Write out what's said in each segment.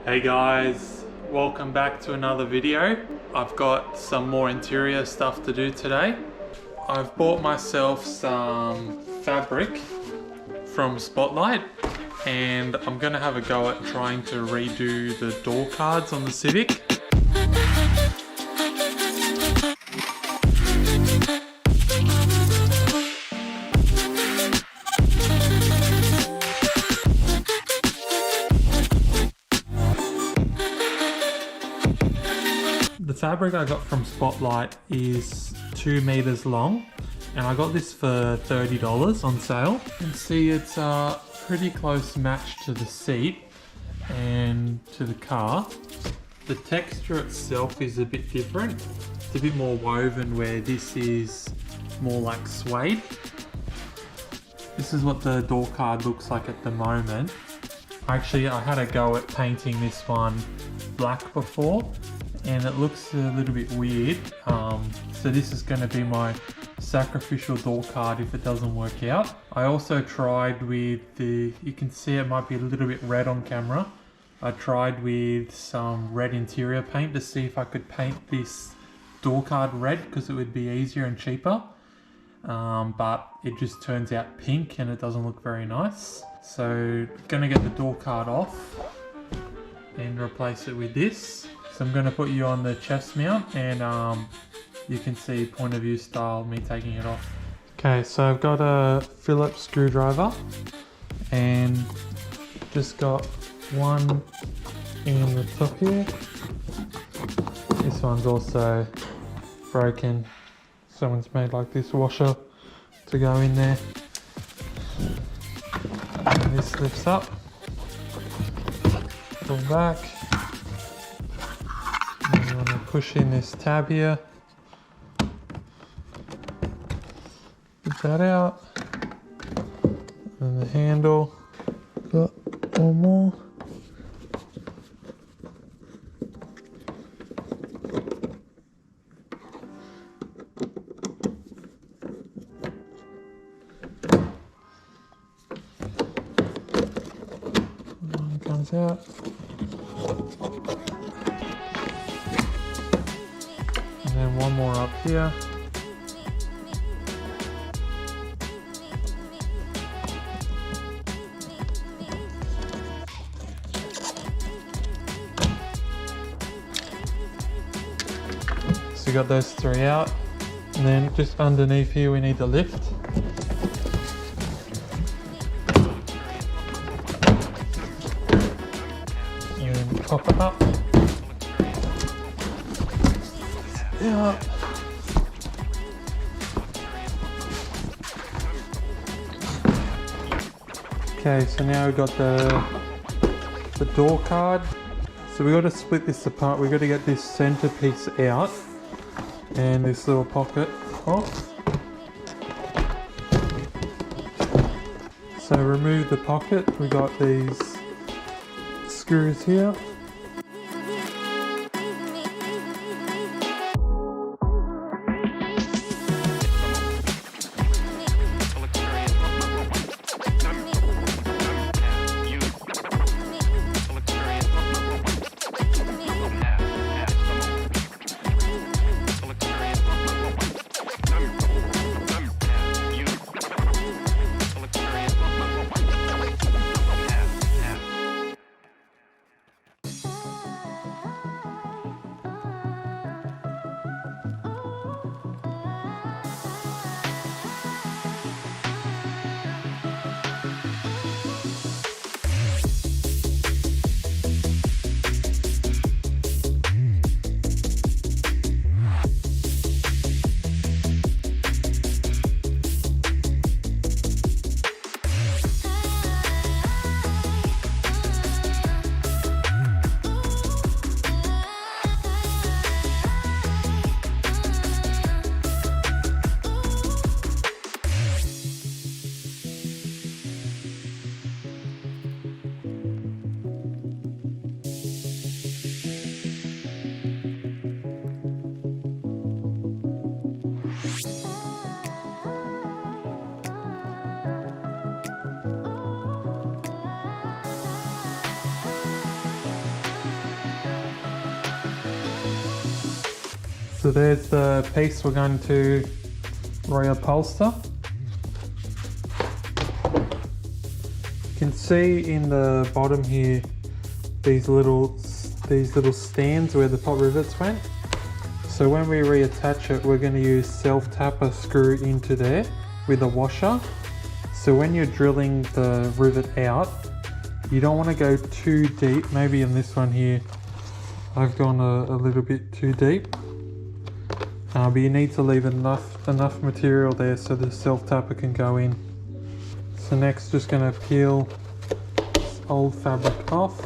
Hey guys, welcome back to another video. I've got some more interior stuff to do today. I've bought myself some fabric from Spotlight and I'm gonna have a go at trying to redo the door cards on the Civic. The fabric I got from Spotlight is 2 meters long and I got this for $30 on sale. You can see it's a pretty close match to the seat and to the car. The texture itself is a bit different. It's a bit more woven where this is more like suede. This is what the door card looks like at the moment. Actually, I had a go at painting this one black before and it looks a little bit weird, so this is going to be my sacrificial door card if it doesn't work out. I also tried with the, you can see it might be a little bit red on camera. I tried with some red interior paint to see if I could paint this door card red because it would be easier and cheaper, but it just turns out pink and it doesn't look very nice. So going to get the door card off and replace it with this. So I'm going to put you on the chest mount and you can see point of view style me taking it off. Okay, so I've got a Phillips screwdriver and just got one in the top here. This one's also broken. Someone's made like this washer to go in there. And this lifts up, pull back. You want to push in this tab here, get that out, and the handle, got one more. One comes out. And then one more up here. So we got those 3 out. And then just underneath here we need the lift. And then pop it up. Yeah. Okay, so now we've got the door card. So we've got to split this apart. We've got to get this center piece out and this little pocket off. So remove the pocket. We got these screws here. So there's the piece we're going to reupholster. You can see in the bottom here these little stands where the top rivets went. So when we reattach it, we're going to use self-tapper screw into there with a washer. So when you're drilling the rivet out, you don't want to go too deep. Maybe in this one here, I've gone a little bit too deep. But you need to leave enough material there so the self-tapper can go in. So next, just going to peel this old fabric off.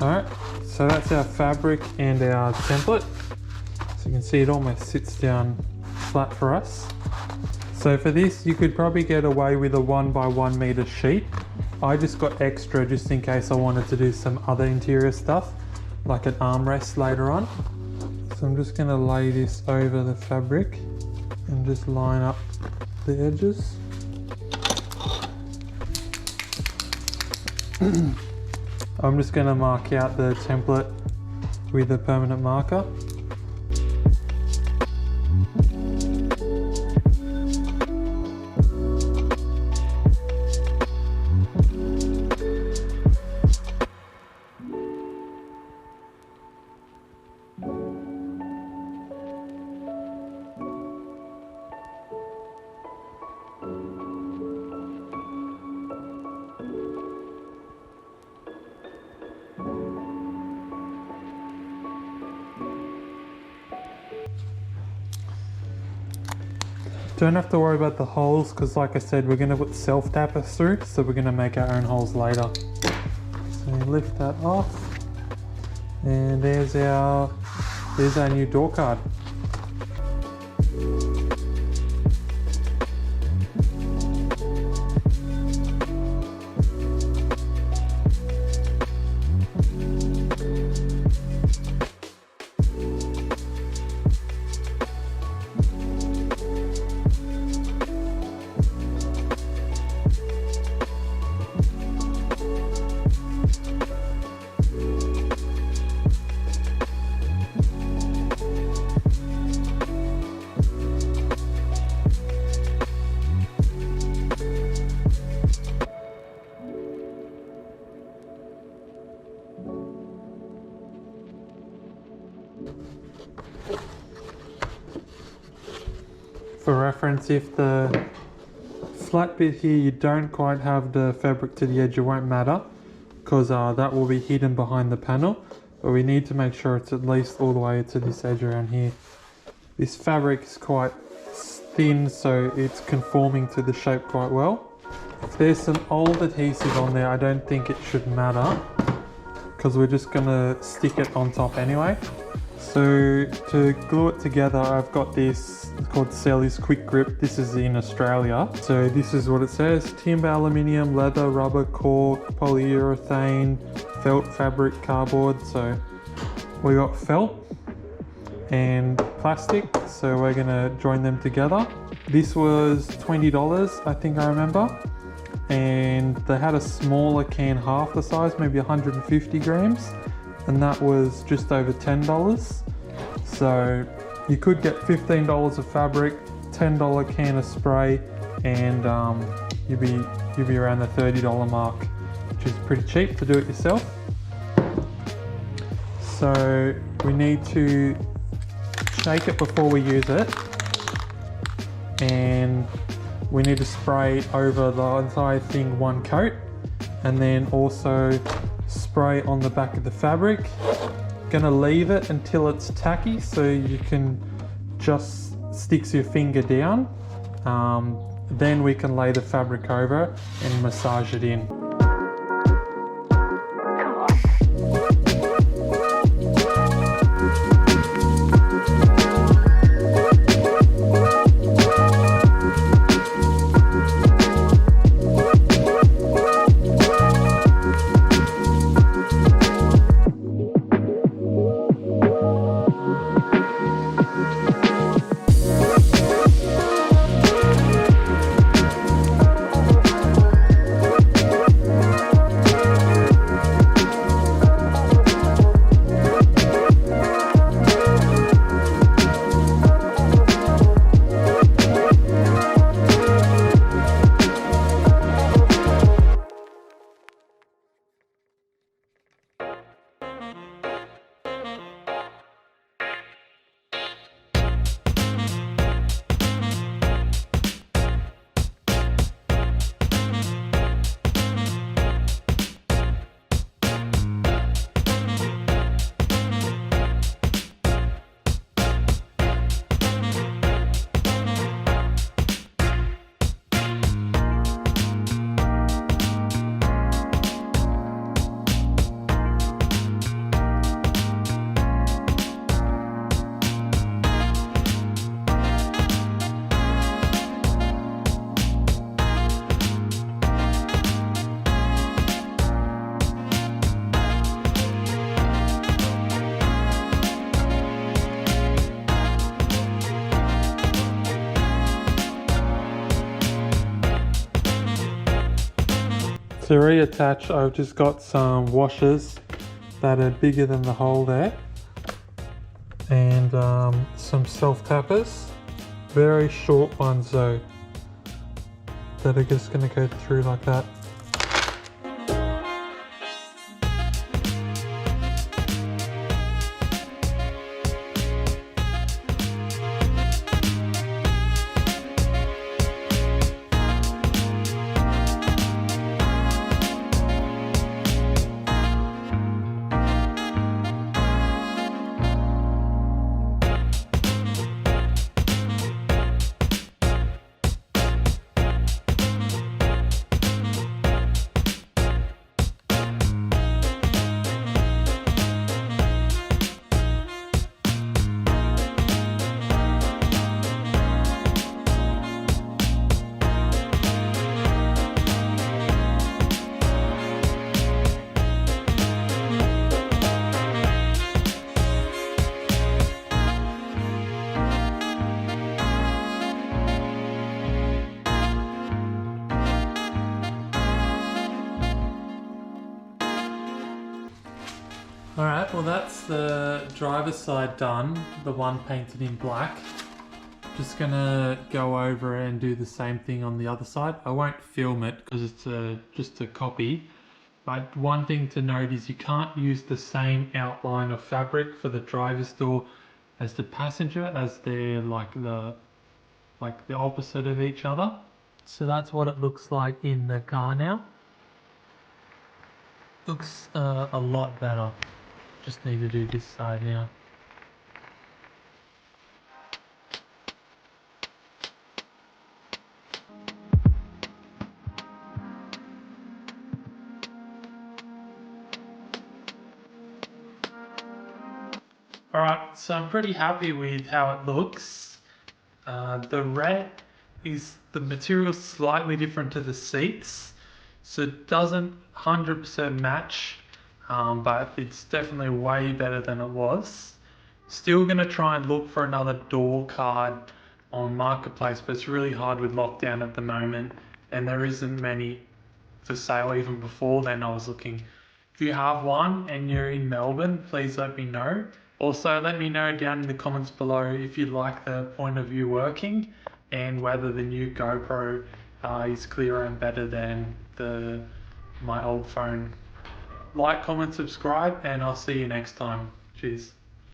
Alright, so that's our fabric and our template. So you can see it almost sits down flat for us. So for this, you could probably get away with a 1 by 1 meter sheet. I just got extra just in case I wanted to do some other interior stuff, like an armrest later on. So I'm just gonna lay this over the fabric and just line up the edges. I'm just going to mark out the template with a permanent marker. Don't have to worry about the holes because, like I said, we're going to put self-tapper through, so we're going to make our own holes later. So lift that off, and there's our new door card. For reference, if the flat bit here you don't quite have the fabric to the edge, it won't matter because that will be hidden behind the panel, but we need to make sure it's at least all the way to this edge around here. This fabric is quite thin, so it's conforming to the shape quite well. If there's some old adhesive on there, I don't think it should matter because we're just gonna stick it on top anyway. So to glue it together, I've got this, it's called Selly's Quick Grip. This is in Australia. So this is what it says: timber, aluminium, leather, rubber, cork, polyurethane, felt, fabric, cardboard. So we got felt and plastic, so we're gonna join them together. This was $20, I think I remember, and they had a smaller can, half the size, maybe 150 grams, and that was just over $10. So you could get $15 of fabric, $10 can of spray, and you'd be around the $30 mark, which is pretty cheap to do it yourself. So we need to shake it before we use it, and we need to spray over the entire thing one coat, and then also spray on the back of the fabric. Gonna leave it until it's tacky so you can just stick your finger down. Then we can lay the fabric over and massage it in. To reattach, I've just got some washers that are bigger than the hole there, and some self-tappers, very short ones though, that are just going to go through like that. Alright, well that's the driver's side done, the one painted in black. Just gonna go over and do the same thing on the other side. I won't film it because it's just a copy. But one thing to note is you can't use the same outline of fabric for the driver's door as the passenger, as they're like the opposite of each other. So that's what it looks like in the car now. Looks a lot better. Just need to do this side now. Alright, so I'm pretty happy with how it looks. The red is the material slightly different to the seats, so it doesn't 100% match, but it's definitely way better than it was. Still gonna try and look for another door card on Marketplace, but it's really hard with lockdown at the moment, and there isn't many for sale. Even before then I was looking. If you have one and you're in Melbourne, please let me know. Also, let me know down in the comments below if you like the point of view working and whether the new GoPro is clearer and better than my old phone. Like, comment, subscribe, and I'll see you next time. Cheers.